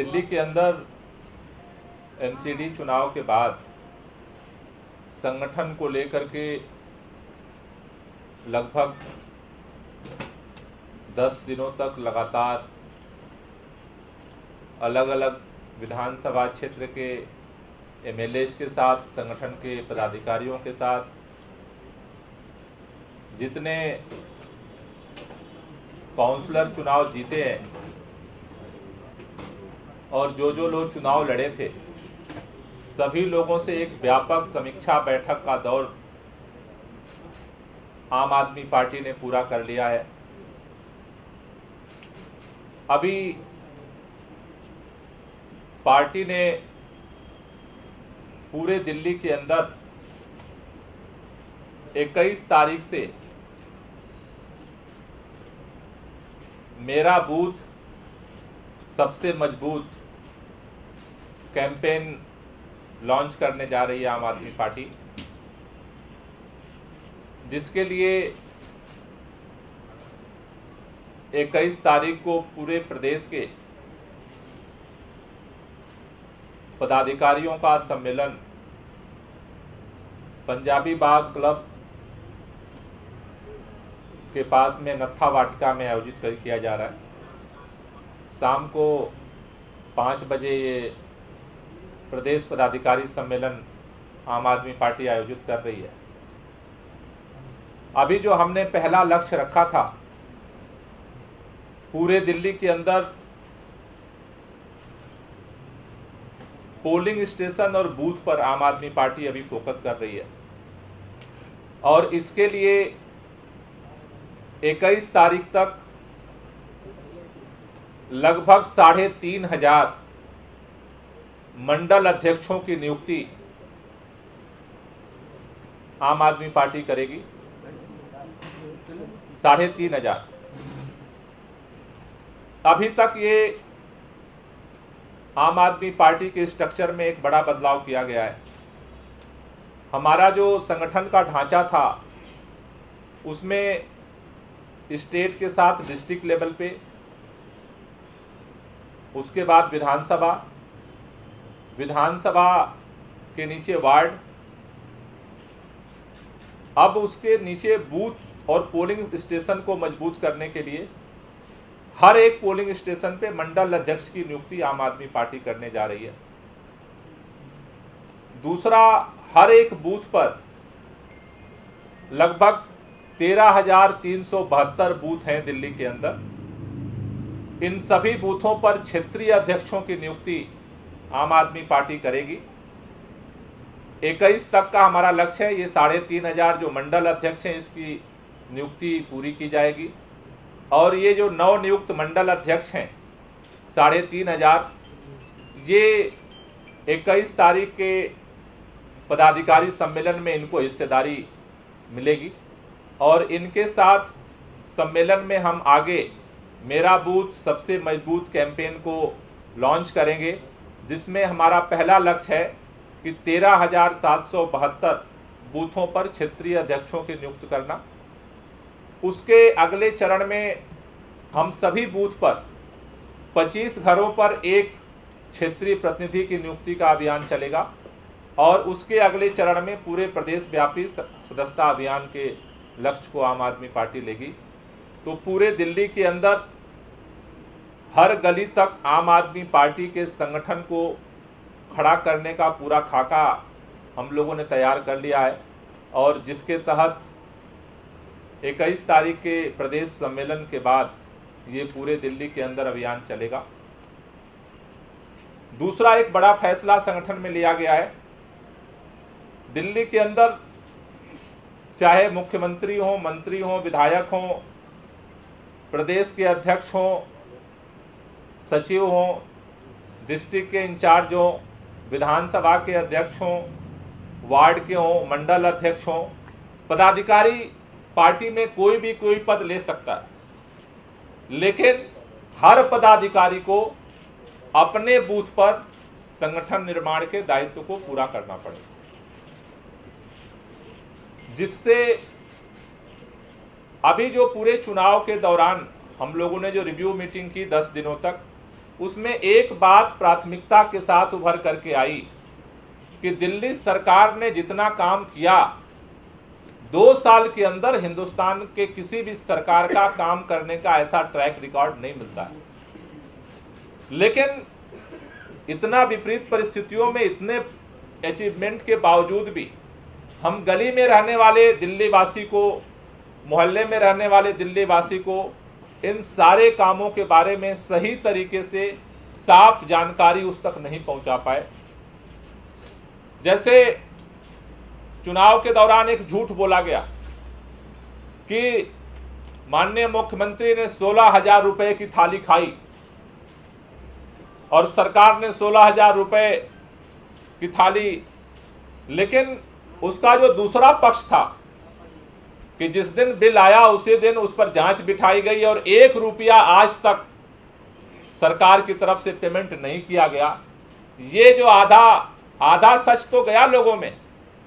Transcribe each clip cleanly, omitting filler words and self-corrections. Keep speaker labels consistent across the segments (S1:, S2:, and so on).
S1: दिल्ली के अंदर एमसीडी चुनाव के बाद संगठन को लेकर के लगभग 10 दिनों तक लगातार अलग अलग विधानसभा क्षेत्र के एमएलएज के साथ, संगठन के पदाधिकारियों के साथ, जितने काउंसलर चुनाव जीते हैं और जो लोग चुनाव लड़े थे, सभी लोगों से एक व्यापक समीक्षा बैठक का दौर आम आदमी पार्टी ने पूरा कर लिया है। अभी पार्टी ने पूरे दिल्ली के अंदर 21 तारीख से मेरा बूथ सबसे मजबूत कैंपेन लॉन्च करने जा रही है आम आदमी पार्टी, जिसके लिए 21 तारीख को पूरे प्रदेश के पदाधिकारियों का सम्मेलन पंजाबी बाग क्लब के पास में नत्था वाटिका में आयोजित किया जा रहा है। शाम को 5 बजे ये प्रदेश पदाधिकारी सम्मेलन आम आदमी पार्टी आयोजित कर रही है। अभी जो हमने पहला लक्ष्य रखा था, पूरे दिल्ली के अंदर पोलिंग स्टेशन और बूथ पर आम आदमी पार्टी अभी फोकस कर रही है और इसके लिए 21 तारीख तक लगभग 3,500 मंडल अध्यक्षों की नियुक्ति आम आदमी पार्टी करेगी। 3,500। अभी तक ये आम आदमी पार्टी के स्ट्रक्चर में एक बड़ा बदलाव किया गया है। हमारा जो संगठन का ढांचा था, उसमें स्टेट के साथ डिस्ट्रिक्ट लेवल पे, उसके बाद विधानसभा के नीचे वार्ड, अब उसके नीचे बूथ और पोलिंग स्टेशन को मजबूत करने के लिए हर एक पोलिंग स्टेशन पे मंडल अध्यक्ष की नियुक्ति आम आदमी पार्टी करने जा रही है। दूसरा, हर एक बूथ पर लगभग 13,372 बूथ हैं दिल्ली के अंदर। इन सभी बूथों पर क्षेत्रीय अध्यक्षों की नियुक्ति आम आदमी पार्टी करेगी। 21 तक का हमारा लक्ष्य है। ये 3,500 जो मंडल अध्यक्ष हैं, इसकी नियुक्ति पूरी की जाएगी और ये जो नवनियुक्त मंडल अध्यक्ष हैं 3,500, ये 21 तारीख के पदाधिकारी सम्मेलन में इनको हिस्सेदारी मिलेगी और इनके साथ सम्मेलन में हम आगे मेरा बूथ सबसे मजबूत कैंपेन को लॉन्च करेंगे, जिसमें हमारा पहला लक्ष्य है कि 13,772 बूथों पर क्षेत्रीय अध्यक्षों की नियुक्त करना। उसके अगले चरण में हम सभी बूथ पर 25 घरों पर एक क्षेत्रीय प्रतिनिधि की नियुक्ति का अभियान चलेगा और उसके अगले चरण में पूरे प्रदेश व्यापी सदस्यता अभियान के लक्ष्य को आम आदमी पार्टी लेगी। तो पूरे दिल्ली के अंदर हर गली तक आम आदमी पार्टी के संगठन को खड़ा करने का पूरा खाका हम लोगों ने तैयार कर लिया है और जिसके तहत 21 तारीख के प्रदेश सम्मेलन के बाद ये पूरे दिल्ली के अंदर अभियान चलेगा। दूसरा एक बड़ा फैसला संगठन में लिया गया है। दिल्ली के अंदर चाहे मुख्यमंत्री हो, मंत्री हो, विधायक हो, प्रदेश के अध्यक्ष हो, सचिव हो, डिस्ट्रिक्ट के इंचार्ज हो, विधानसभा के अध्यक्ष हो, वार्ड के हो, मंडल अध्यक्ष हो, पदाधिकारी पार्टी में कोई पद ले सकता है, लेकिन हर पदाधिकारी को अपने बूथ पर संगठन निर्माण के दायित्व को पूरा करना पड़ेगा, जिससे अभी जो पूरे चुनाव के दौरान हम लोगों ने जो रिव्यू मीटिंग की 10 दिनों तक, उसमें एक बात प्राथमिकता के साथ उभर करके आई कि दिल्ली सरकार ने जितना काम किया 2 साल के अंदर हिंदुस्तान के किसी भी सरकार का काम करने का ऐसा ट्रैक रिकॉर्ड नहीं मिलता है। लेकिन इतना विपरीत परिस्थितियों में इतने अचीवमेंट के बावजूद भी हम गली में रहने वाले दिल्ली वासी को, मोहल्ले में रहने वाले दिल्ली वासी को इन सारे कामों के बारे में सही तरीके से साफ जानकारी उस तक नहीं पहुंचा पाए। जैसे चुनाव के दौरान एक झूठ बोला गया कि माननीय मुख्यमंत्री ने 16,000 रुपए की थाली खाई और सरकार ने 16,000 रुपए की थाली, लेकिन उसका जो दूसरा पक्ष था कि जिस दिन बिल आया उसी दिन उस पर जांच बिठाई गई और 1 रुपया आज तक सरकार की तरफ से पेमेंट नहीं किया गया। ये जो आधा सच तो गया लोगों में,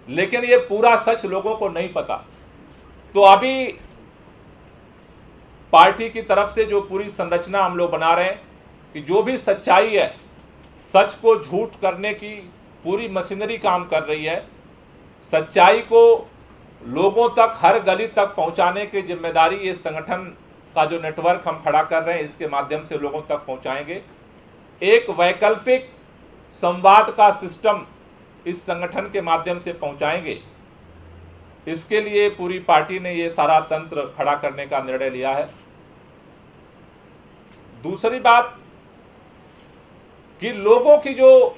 S1: लेकिन ये पूरा सच लोगों को नहीं पता। तो अभी पार्टी की तरफ से जो पूरी संरचना हम लोग बना रहे हैं कि जो भी सच्चाई है, सच को झूठ करने की पूरी मशीनरी काम कर रही है। सच्चाई को लोगों तक, हर गली तक पहुंचाने की जिम्मेदारी ये संगठन का जो नेटवर्क हम खड़ा कर रहे हैं इसके माध्यम से लोगों तक पहुंचाएंगे। एक वैकल्पिक संवाद का सिस्टम इस संगठन के माध्यम से पहुंचाएंगे। इसके लिए पूरी पार्टी ने ये सारा तंत्र खड़ा करने का निर्णय लिया है। दूसरी बात कि लोगों की जो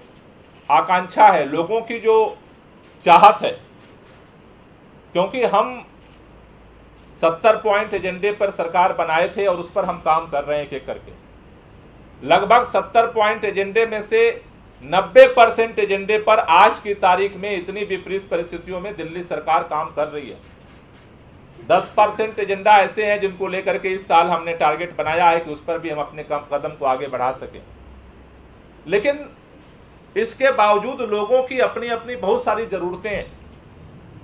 S1: आकांक्षा है, लोगों की जो चाहत है, क्योंकि हम 70 पॉइंट एजेंडे पर सरकार बनाए थे और उस पर हम काम कर रहे हैं एक-एक करके। लगभग 70 पॉइंट एजेंडे में से 90% एजेंडे पर आज की तारीख में इतनी विपरीत परिस्थितियों में दिल्ली सरकार काम कर रही है। 10% एजेंडा ऐसे हैं जिनको लेकर के इस साल हमने टारगेट बनाया है कि उस पर भी हम अपने कदम को आगे बढ़ा सकें। लेकिन इसके बावजूद लोगों की अपनी अपनी बहुत सारी जरूरतें हैं।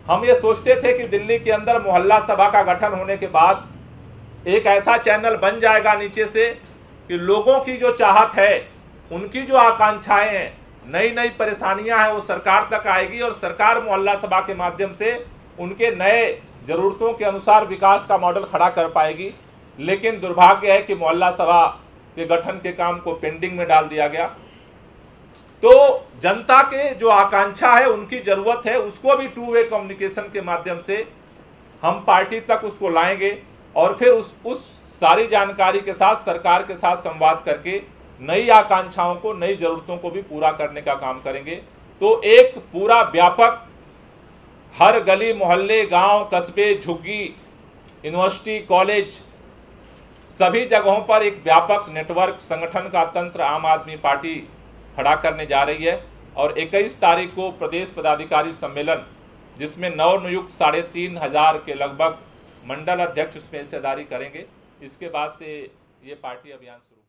S1: हम ये सोचते थे कि दिल्ली के अंदर मोहल्ला सभा का गठन होने के बाद एक ऐसा चैनल बन जाएगा नीचे से कि लोगों की जो चाहत है, उनकी जो आकांक्षाएं हैं, नई नई परेशानियां हैं, वो सरकार तक आएगी और सरकार मोहल्ला सभा के माध्यम से उनके नए जरूरतों के अनुसार विकास का मॉडल खड़ा कर पाएगी। लेकिन दुर्भाग्य है कि मोहल्ला सभा के गठन के काम को पेंडिंग में डाल दिया गया। तो जनता के जो आकांक्षा है, उनकी जरूरत है, उसको भी 2 वे कम्युनिकेशन के माध्यम से हम पार्टी तक उसको लाएंगे और फिर उस सारी जानकारी के साथ सरकार के साथ संवाद करके नई आकांक्षाओं को, नई जरूरतों को भी पूरा करने का काम करेंगे। तो एक पूरा व्यापक, हर गली मोहल्ले, गांव, कस्बे, झुग्गी, यूनिवर्सिटी, कॉलेज, सभी जगहों पर एक व्यापक नेटवर्क, संगठन का तंत्र आम आदमी पार्टी खड़ा करने जा रही है। और 21 तारीख को प्रदेश पदाधिकारी सम्मेलन, जिसमें नवनियुक्त 3,500 के लगभग मंडल अध्यक्ष उसमें हिस्सेदारी करेंगे। इसके बाद से ये पार्टी अभियान शुरू